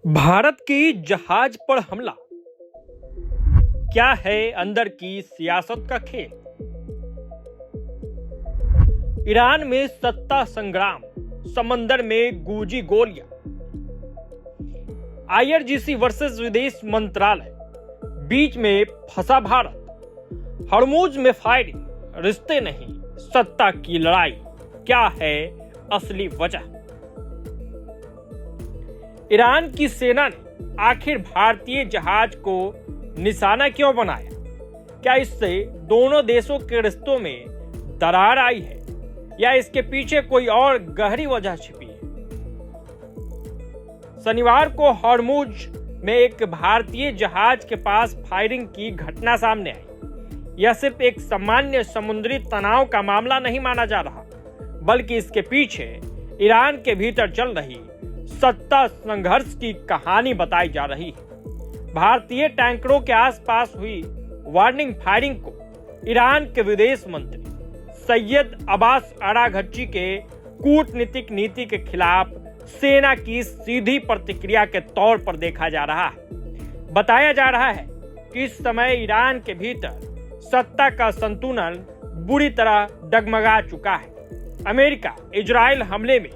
भारत की जहाज पर हमला, क्या है अंदर की सियासत का खेल। ईरान में सत्ता संग्राम, समंदर में गूंजी गोलियां। आईआरजीसी वर्सेस विदेश मंत्रालय, बीच में फंसा भारत। हरमुज में फायरिंग, रिश्ते नहीं सत्ता की लड़ाई, क्या है असली वजह। ईरान की सेना ने आखिर भारतीय जहाज को निशाना क्यों बनाया? क्या इससे दोनों देशों के रिश्तों में दरार आई है या इसके पीछे कोई और गहरी वजह छिपी है? शनिवार को हरमुज में एक भारतीय जहाज के पास फायरिंग की घटना सामने आई। यह सिर्फ एक सामान्य समुद्री तनाव का मामला नहीं माना जा रहा, बल्कि इसके पीछे ईरान के भीतर चल रही सत्ता संघर्ष की कहानी बताई जा रही है। भारतीय टैंकरों के आसपास हुई वार्निंग फायरिंग को ईरान के विदेश मंत्री सैयद अब्बास अराघची के कूटनीतिक नीति के खिलाफ सेना की सीधी प्रतिक्रिया के तौर पर देखा जा रहा है। बताया जा रहा है कि इस समय ईरान के भीतर सत्ता का संतुलन बुरी तरह डगमगा चुका है। अमेरिका इजराइल हमले में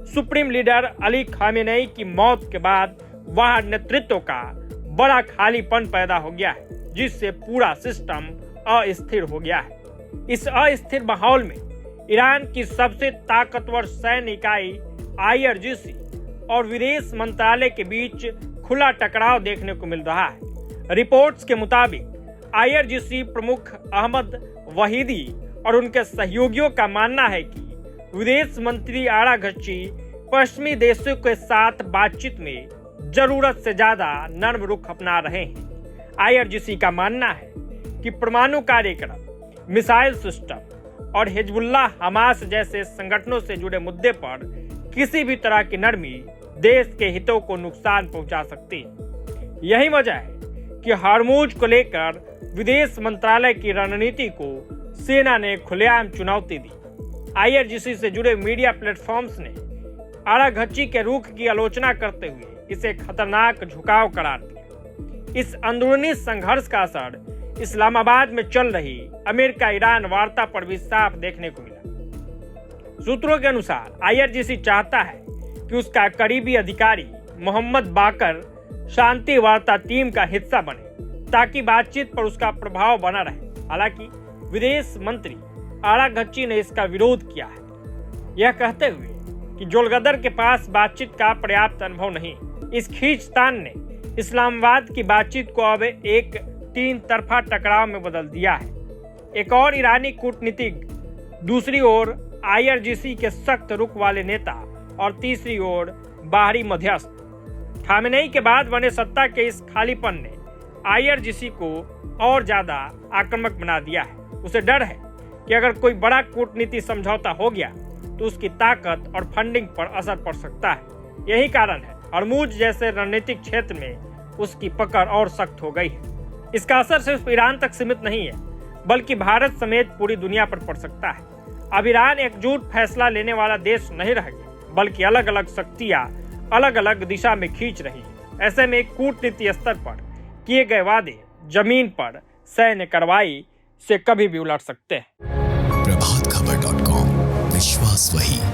सुप्रीम लीडर अली खामेनेई की मौत के बाद वहां नेतृत्व का बड़ा खालीपन पैदा हो गया है, जिससे पूरा सिस्टम अस्थिर हो गया है। इस अस्थिर माहौल में ईरान की सबसे ताकतवर सैन्य इकाई आईआरजीसी और विदेश मंत्रालय के बीच खुला टकराव देखने को मिल रहा है। रिपोर्ट्स के मुताबिक आईआरजीसी प्रमुख अहमद वहीदी और उनके सहयोगियों का मानना है कि विदेश मंत्री अराघची पश्चिमी देशों के साथ बातचीत में जरूरत से ज्यादा नर्म रुख अपना रहे हैं। आईआरजीसी का मानना है कि परमाणु कार्यक्रम, मिसाइल सिस्टम और हिजबुल्लाह हमास जैसे संगठनों से जुड़े मुद्दे पर किसी भी तरह की नरमी देश के हितों को नुकसान पहुंचा सकती है। यही वजह है कि हरमुज को लेकर विदेश मंत्रालय की रणनीति को सेना ने खुलेआम चुनौती दी। आईआरजीसी से जुड़े मीडिया प्लेटफॉर्म्स ने अराघची के रुख की आलोचना करते हुए इसे खतरनाक झुकाव करार दिया। इस अंदरूनी संघर्ष का असर इस्लामाबाद में चल रही अमेरिका ईरान वार्ता पर भी साफ देखने को मिला। सूत्रों के अनुसार आईआरजीसी चाहता है कि उसका करीबी अधिकारी मोहम्मद बाकर शांति वार्ता टीम का हिस्सा बने, ताकि बातचीत पर उसका प्रभाव बना रहे। हालांकि विदेश मंत्री अराघची ने इसका विरोध किया है, यह कहते हुए कि जोलगदर के पास बातचीत का पर्याप्त अनुभव नहीं। इस खींचतान ने इस्लामाबाद की बातचीत को अब एक तीन तरफा टकराव में बदल दिया है। एक और ईरानी कूटनीतिक, दूसरी ओर आईआरजीसी के सख्त रुख वाले नेता और तीसरी ओर बाहरी मध्यस्थ। खामेनेई के बाद बने सत्ता के इस खालीपन ने आईआरजीसी को और ज्यादा आक्रामक बना दिया है। उसे डर है कि अगर कोई बड़ा कूटनीति समझौता हो गया तो उसकी ताकत और फंडिंग पर असर पड़ सकता है। यही कारण है हरमुज जैसे रणनीतिक क्षेत्र में उसकी पकड़ और सख्त हो गई है। इसका असर सिर्फ ईरान तक सीमित नहीं है, बल्कि भारत समेत पूरी दुनिया पर पड़ सकता है। अब ईरान एकजुट फैसला लेने वाला देश नहीं रह गया, बल्कि अलग अलग शक्तियां अलग अलग दिशा में खींच रही है। ऐसे में कूटनीति स्तर पर किए गए वादे जमीन पर सैन्य कार्रवाई से कभी भी उलट सकते हैं। प्रभातखबर.com, विश्वास वही।